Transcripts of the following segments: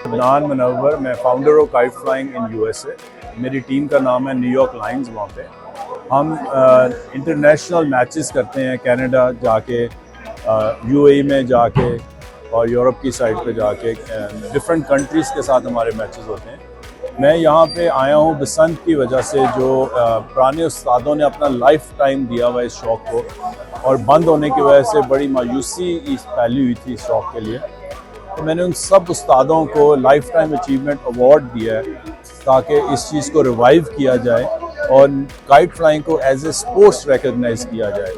अदनान मुनव्वर, मैं founder of kite flying in USA. मेरी team का नाम है न्यूयॉर्क लायंस। वहाँ पे हम इंटरनेशनल मैचेस करते हैं, कनाडा जाके, यूएई में जाके और यूरोप की साइड पे जाके डिफरेंट कंट्रीज़ के साथ हमारे मैचेस होते हैं। मैं यहाँ पे आया हूँ बसंत की वजह से, जो पुराने उस्तादों ने अपना लाइफ टाइम दिया हुआ इस शौक़ को, और बंद होने की वजह से बड़ी मायूसी फैली हुई थी इस शौक़ के लिए। तो मैंने उन सब उस्तादों को लाइफ टाइम अचीवमेंट अवार्ड दिया है ताकि इस चीज़ को रिवाइव किया जाए और काइट फ्लाइंग को एज ए स्पोर्ट्स रिकग्नाइज किया जाए।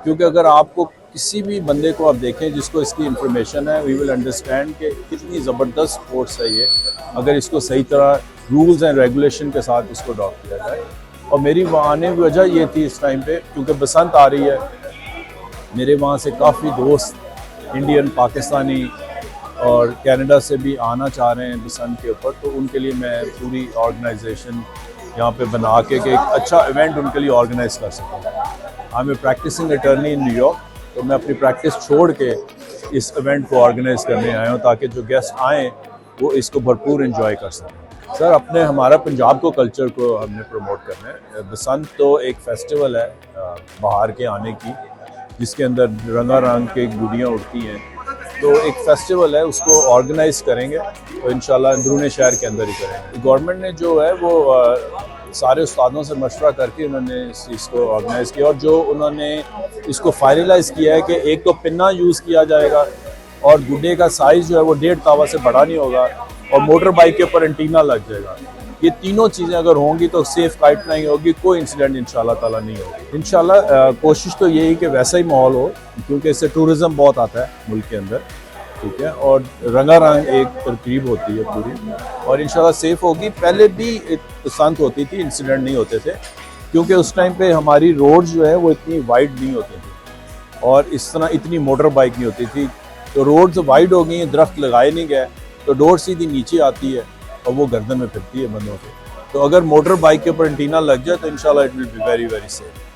क्योंकि अगर आपको किसी भी बंदे को आप देखें जिसको इसकी इंफॉर्मेशन है, वी विल अंडरस्टैंड कि कितनी ज़बरदस्त स्पोर्ट्स है ये, अगर इसको सही तरह रूल्स एंड रेगुलेशन के साथ इसको अडॉप्ट किया जाए। और मेरी वहाँ आने की वजह ये थी इस टाइम पे, क्योंकि बसंत आ रही है, मेरे वहाँ से काफ़ी दोस्त इंडियन, पाकिस्तानी और कनाडा से भी आना चाह रहे हैं बसंत के ऊपर। तो उनके लिए मैं पूरी ऑर्गेनाइजेशन यहाँ पे बना के कि एक अच्छा इवेंट उनके लिए ऑर्गेनाइज कर सकूँ। I am a practising attorney in New York, तो मैं अपनी प्रैक्टिस छोड़ के इस इवेंट को ऑर्गेनाइज करने आया हूँ ताकि जो गेस्ट आएँ वो इसको भरपूर इंजॉय कर सकें। सर, अपने हमारा पंजाब को कल्चर को हमने प्रमोट करना है। बसंत तो एक फेस्टिवल है बाहर के आने की, जिसके अंदर रंगारंग के गुड़ियाँ उड़ती हैं। तो एक फेस्टिवल है, उसको ऑर्गेनाइज करेंगे तो इंशाल्लाह अंदरूनी शहर के अंदर ही करेंगे। गवर्नमेंट ने जो है वो सारे उस्तादों से मशवरा करके उन्होंने इस चीज़ को ऑर्गेनाइज़ किया, और जो उन्होंने इसको फाइनलाइज़ किया है कि एक तो पिन्ना यूज़ किया जाएगा और गुड्डे का साइज़ जो है वो 1.5 तावा से बड़ा नहीं होगा, और मोटर बाइक के ऊपर एंटीना लग जाएगा। ये तीनों चीज़ें अगर होंगी तो सेफ काइट फ्लाइंग होगी, कोई इंसिडेंट इंशाल्लाह ताला नहीं होगी। इंशाल्लाह कोशिश तो यही कि वैसा ही माहौल हो, क्योंकि इससे टूरिज़्म बहुत आता है मुल्क के अंदर, ठीक है, और रंगारंग एक तरकीब होती है पूरी, और इंशाल्लाह सेफ होगी। पहले भी बसंत होती थी, इंसिडेंट नहीं होते थे, क्योंकि उस टाइम पे हमारी रोड जो है वो इतनी वाइड नहीं होती थी और इस तरह इतनी मोटर बाइक नहीं होती थी। तो रोड्स वाइड हो गई हैं, दरख्त लगाए नहीं गए, तो डोर सीधी नीचे आती है और वो गर्दन में फिरती है बंदों के। तो अगर मोटर बाइक के ऊपर एंटीना लग जाए तो इंशाल्लाह it will be very very safe.